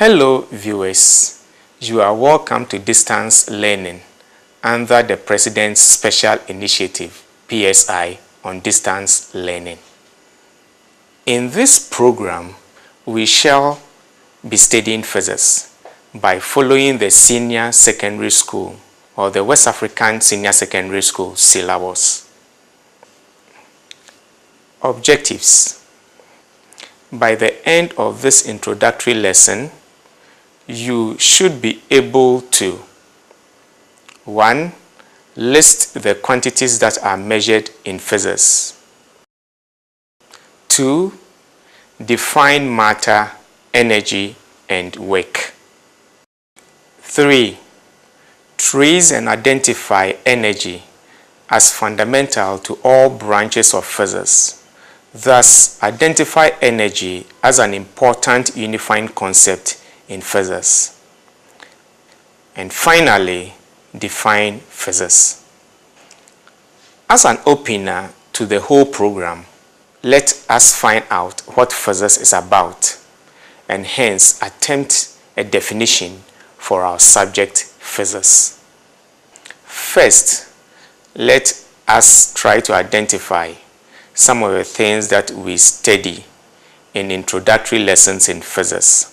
Hello viewers, you are welcome to distance learning under the President's Special Initiative PSI on distance learning. In this program, we shall be studying physics by following the Senior Secondary School or the West African Senior Secondary School syllabus. Objectives. By the end of this introductory lesson, you should be able to 1. List the quantities that are measured in physics. 2. Define matter, energy, and work. 3. Trace and identify energy as fundamental to all branches of physics. Thus, identify energy as an important unifying concept in physics. And finally, define physics. As an opener to the whole program, let us find out what physics is about and hence attempt a definition for our subject physics. First, let us try to identify some of the things that we study in introductory lessons in physics.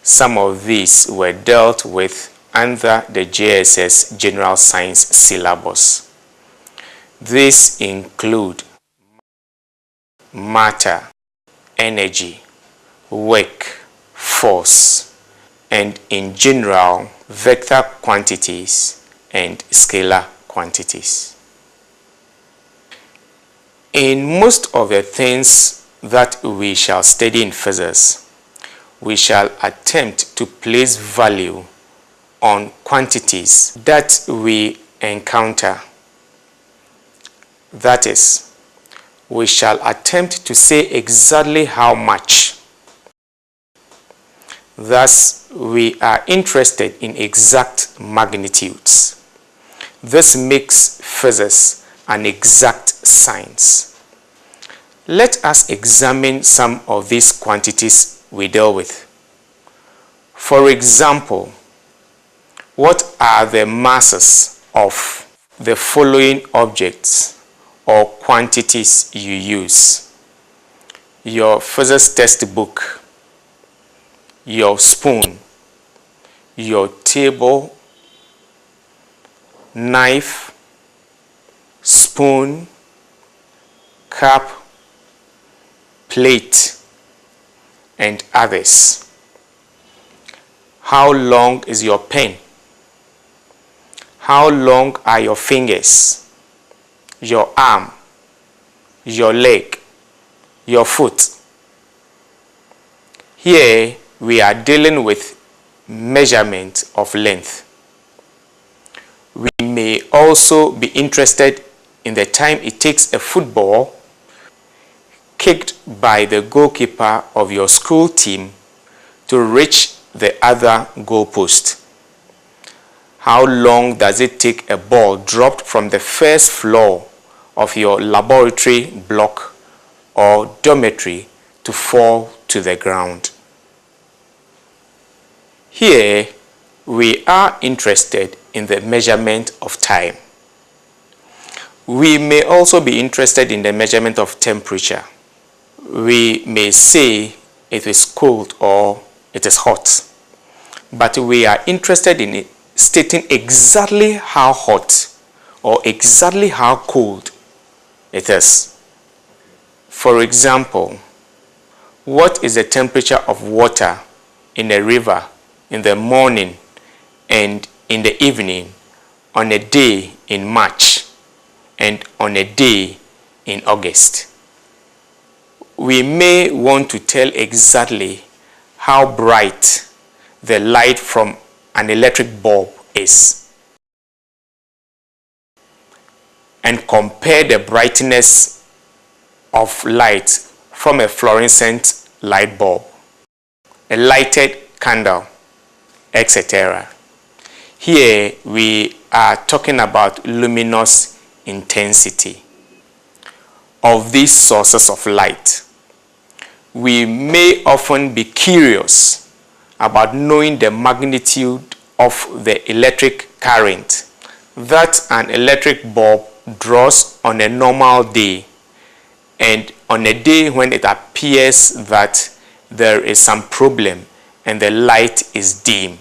Some of these were dealt with under the JSS General Science syllabus. These include matter, energy, work, force, and in general, vector quantities and scalar quantities. In most of the things that we shall study in physics, we shall attempt to place value on quantities that we encounter. That is, we shall attempt to say exactly how much. Thus, we are interested in exact magnitudes. This makes physics an exact science. Let us examine some of these quantities we deal with. For example, what are the masses of the following objects or quantities you use? Your physics textbook, your spoon, your table, knife, spoon, cup, plate, and others. How long is your pen? How long are your fingers, your arm, your leg, your foot? Here we are dealing with measurement of length. We may also be interested in the time it takes a football kicked by the goalkeeper of your school team to reach the other goalpost. How long does it take a ball dropped from the first floor of your laboratory block or dormitory to fall to the ground? Here, we are interested in the measurement of time. We may also be interested in the measurement of temperature. We may say it is cold or it is hot, but we are interested in stating exactly how hot or exactly how cold it is. For example, what is the temperature of water in a river in the morning and in the evening on a day in March and on a day in August? We may want to tell exactly how bright the light from an electric bulb is and compare the brightness of light from a fluorescent light bulb, a lighted candle, etc. Here we are talking about luminous intensity of these sources of light. We may often be curious about knowing the magnitude of the electric current that an electric bulb draws on a normal day and on a day when it appears that there is some problem and the light is dim.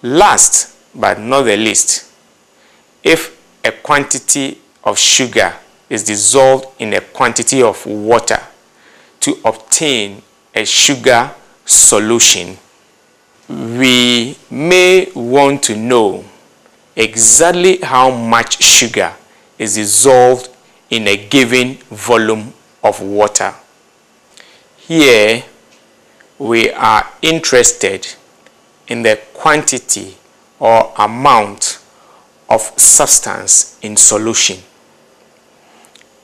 Last but not the least, if a quantity of sugar is dissolved in a quantity of water to obtain a sugar solution, we may want to know exactly how much sugar is dissolved in a given volume of water. Here, we are interested in the quantity or amount of substance in solution.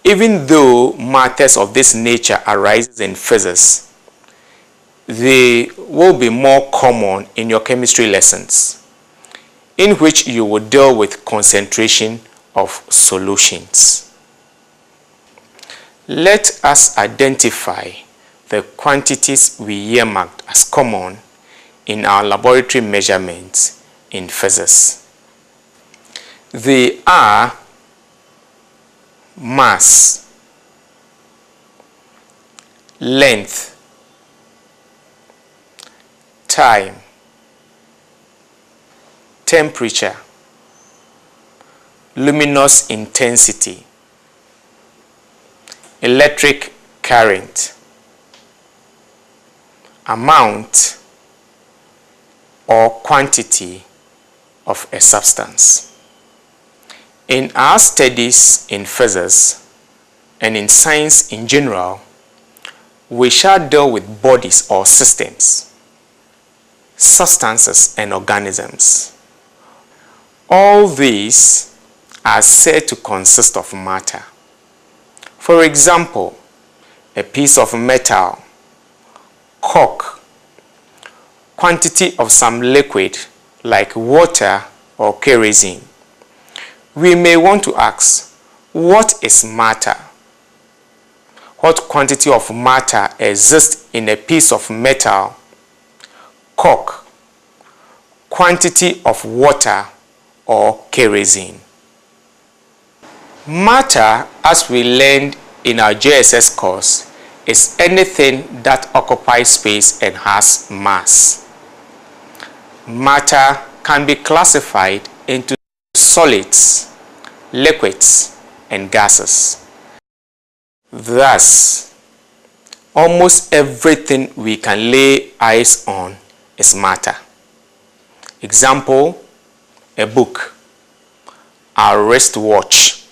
Even though matters of this nature arise in physics, they will be more common in your chemistry lessons, in which you will deal with concentration of solutions. Let us identify the quantities we earmarked as common in our laboratory measurements in physics. They are mass, length, time, temperature, luminous intensity, electric current, amount or quantity of a substance. In our studies in physics and in science in general, we shall deal with bodies or systems, substances and organisms. All these are said to consist of matter. For example, a piece of metal, cork, quantity of some liquid like water or kerosene. We may want to ask, what is matter? What quantity of matter exists in a piece of metal, cork, quantity of water or kerosene? Matter, as we learned in our JSS course, is anything that occupies space and has mass. Matter can be classified into solids, liquids, and gases. Thus, almost everything we can lay eyes on is matter. Example, a book, our wristwatch,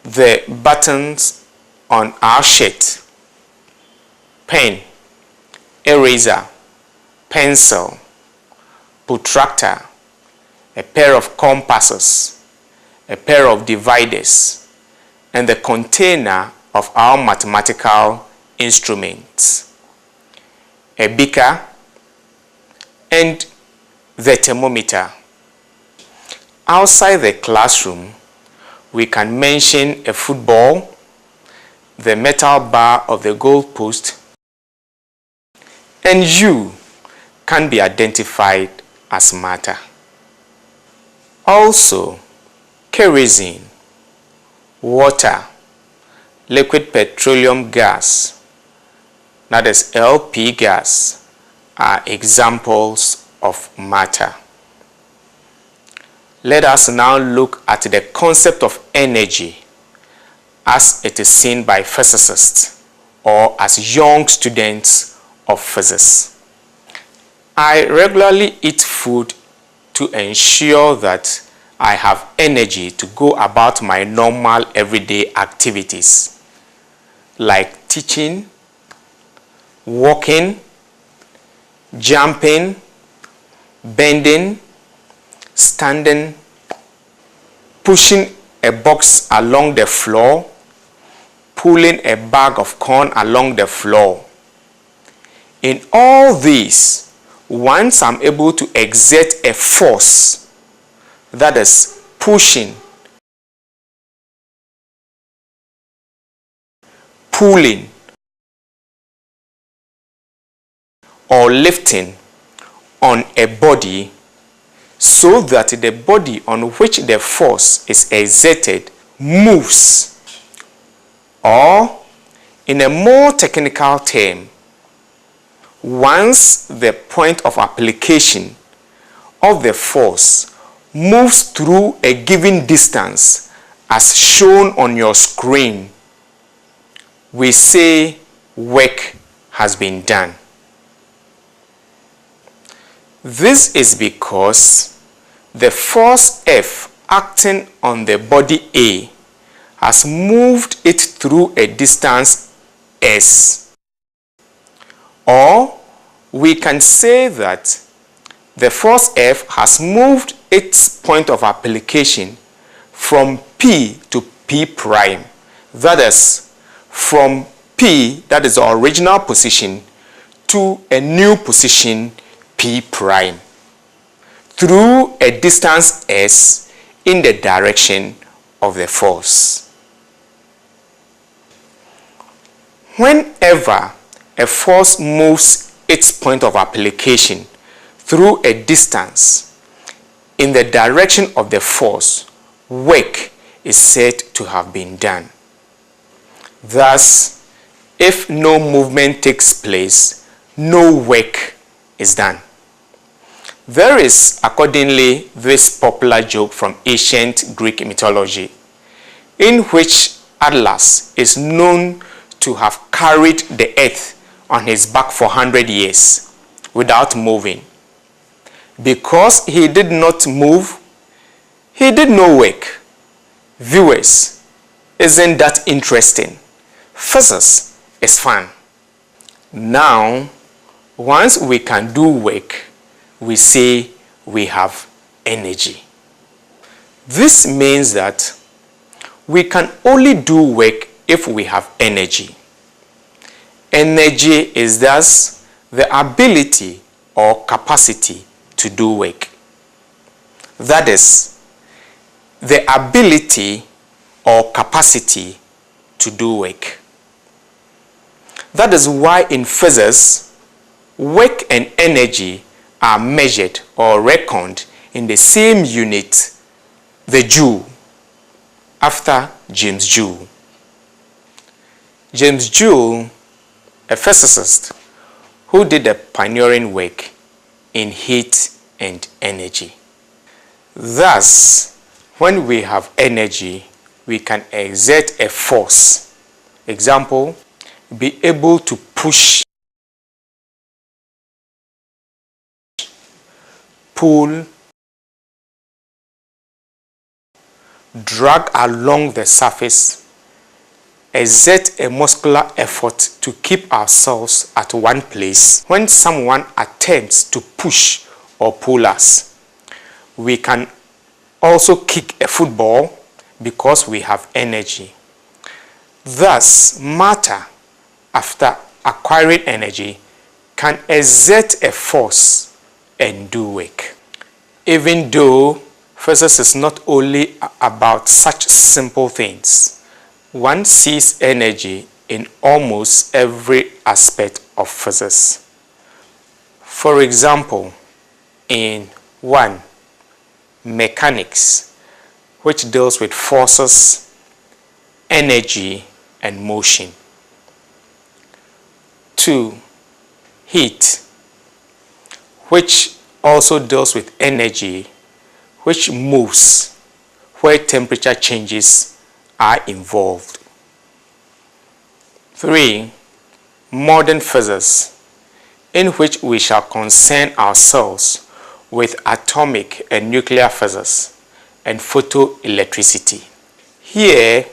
the buttons on our shirt, pen, eraser, pencil, protractor, a pair of compasses, a pair of dividers, and the container of our mathematical instruments, a beaker, and the thermometer. Outside the classroom, we can mention a football, the metal bar of the goalpost, and you can be identified as matter. Also, kerosene, water, liquid petroleum gas, that is LP gas, are examples of matter. Let us now look at the concept of energy as it is seen by physicists or as young students of physics. I regularly eat food to ensure that I have energy to go about my normal everyday activities like teaching, walking, jumping, bending, standing, pushing a box along the floor, pulling a bag of corn along the floor. In all these, once I'm able to exert a force, that is pushing, pulling, or lifting on a body so that the body on which the force is exerted moves, or in a more technical term, once the point of application of the force moves through a given distance as shown on your screen, we say work has been done. This is because the force F acting on the body A has moved it through a distance S. Or we can say that the force F has moved its point of application from P to P prime. That is, from P, that is the original position, to a new position P prime, through a distance S in the direction of the force. Whenever a force moves its point of application through a distance in the direction of the force, work is said to have been done. Thus, if no movement takes place, no work is done. There is accordingly this popular joke from ancient Greek mythology, in which Atlas is known to have carried the earth on his back for 100 years without moving. Because he did not move, he did no work. Viewers, isn't that interesting? Physics is fun. Now, once we can do work, we say we have energy. This means that we can only do work if we have energy. Energy is thus the ability or capacity to do work. That is, the ability or capacity to do work. That is why in physics, work and energy are measured or reckoned in the same unit, the joule, after James Joule. James Joule, a physicist who did the pioneering work in heat and energy. Thus, when we have energy, we can exert a force. Example, be able to push, pull, drag along the surface, exert a muscular effort to keep ourselves at one place. When someone attempts to push or pull us, we can also kick a football because we have energy. Thus, matter, after acquiring energy, can exert a force and do work. Even though physics is not only about such simple things, one sees energy in almost every aspect of physics. For example, in 1, mechanics, which deals with forces, energy, and motion. 2, heat, which also deals with energy, which moves where temperature changes are involved. 3, modern physics, in which we shall concern ourselves with atomic and nuclear physics and photoelectricity. Here,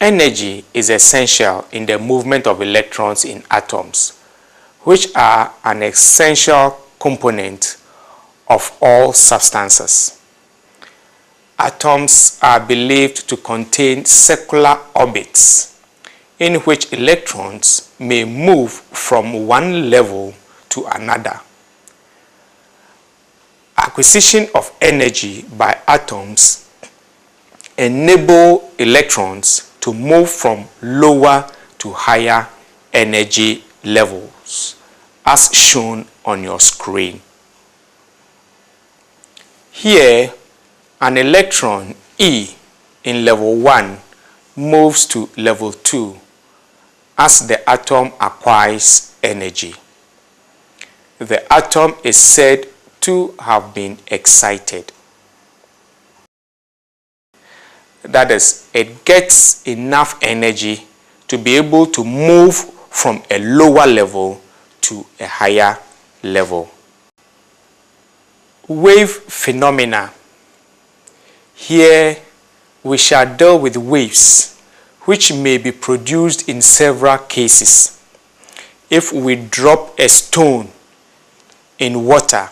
energy is essential in the movement of electrons in atoms, which are an essential component of all substances. Atoms are believed to contain circular orbits in which electrons may move from one level to another. Acquisition of energy by atoms enable electrons to move from lower to higher energy levels as shown on your screen. Here, an electron E in level 1 moves to level 2 as the atom acquires energy. The atom is said to have been excited. That is, it gets enough energy to be able to move from a lower level to a higher level. Wave phenomena. Here we shall deal with waves which may be produced in several cases. If we drop a stone in water,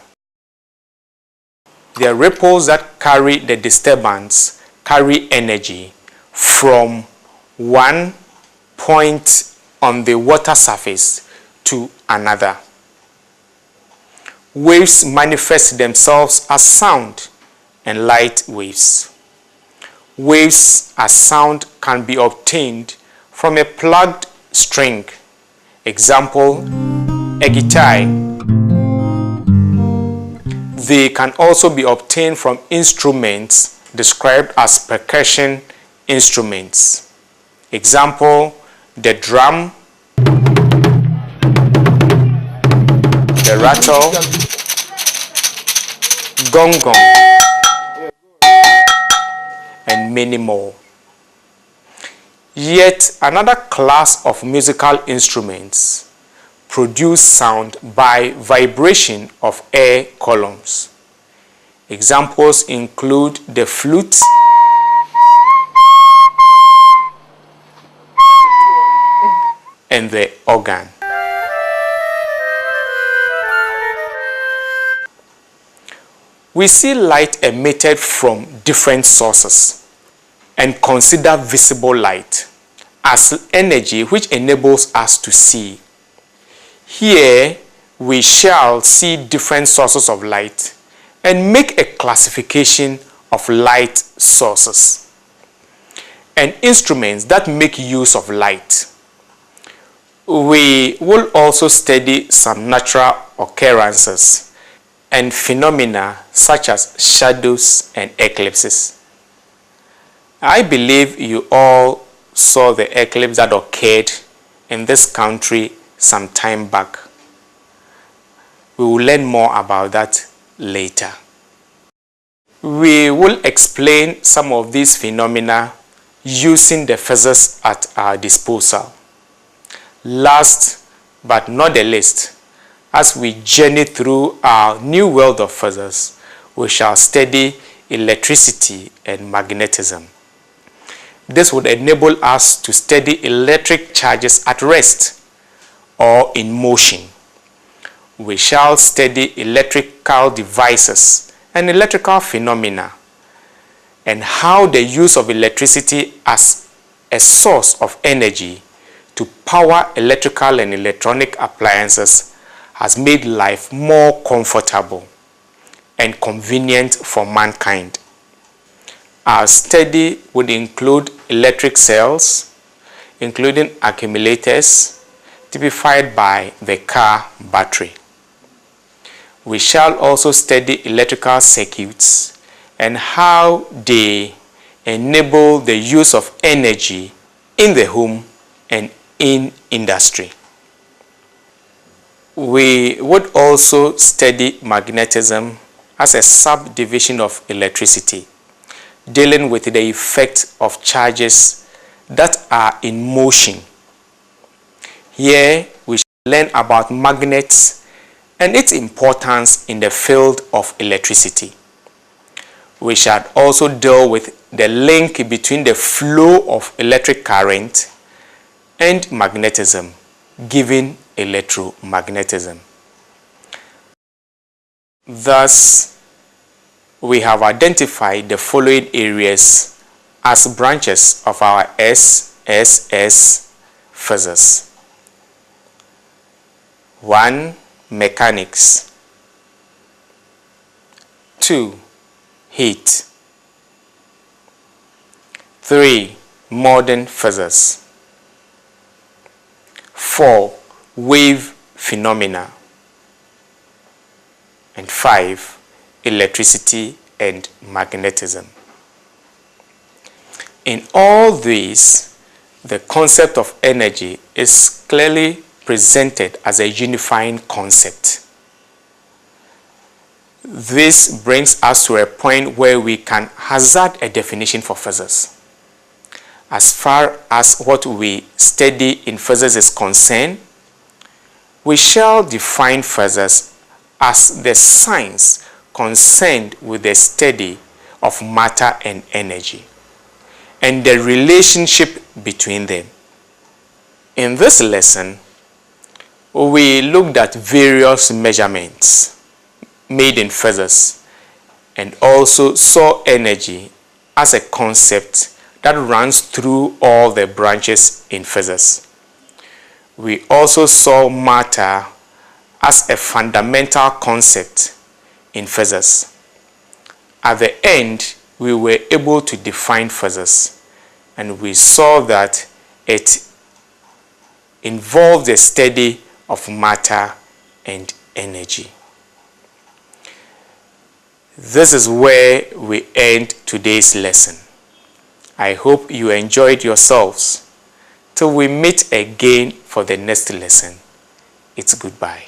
the ripples that carry the disturbance carry energy from one point on the water surface to another. Waves manifest themselves as sound and light waves. Waves as sound can be obtained from a plugged string. Example, a guitar. They can also be obtained from instruments described as percussion instruments. Example, the drum, the rattle, gong gong, and many more. Yet another class of musical instruments produce sound by vibration of air columns. Examples include the flute, and the organ. We see light emitted from different sources and consider visible light as energy which enables us to see. Here we shall see different sources of light and make a classification of light sources and instruments that make use of light. We will also study some natural occurrences and phenomena such as shadows and eclipses. I believe you all saw the eclipse that occurred in this country some time back. We will learn more about that later. We will explain some of these phenomena using the physics at our disposal. Last but not the least, as we journey through our new world of physics, we shall study electricity and magnetism. This would enable us to study electric charges at rest or in motion. We shall study electrical devices and electrical phenomena and how the use of electricity as a source of energy to power electrical and electronic appliances has made life more comfortable and convenient for mankind. Our study would include electric cells, including accumulators, typified by the car battery. We shall also study electrical circuits and how they enable the use of energy in the home and in industry. We would also study magnetism as a subdivision of electricity, dealing with the effect of charges that are in motion. Here we shall learn about magnets and its importance in the field of electricity. We shall also deal with the link between the flow of electric current and magnetism, given electromagnetism. Thus, we have identified the following areas as branches of our SSS physics. 1. Mechanics. 2. Heat. 3. Modern physics. 4. Wave phenomena. and 5, electricity and magnetism. In all these, the concept of energy is clearly presented as a unifying concept. This brings us to a point where we can hazard a definition for physics. As far as what we study in physics is concerned, we shall define physics as the science concerned with the study of matter and energy and the relationship between them. In this lesson, we looked at various measurements made in physics and also saw energy as a concept that runs through all the branches in physics. We also saw matter as a fundamental concept in physics. At the end, we were able to define physics, and we saw that it involves the study of matter and energy. This is where we end today's lesson. I hope you enjoyed yourselves. Till we meet again for the next lesson, it's goodbye.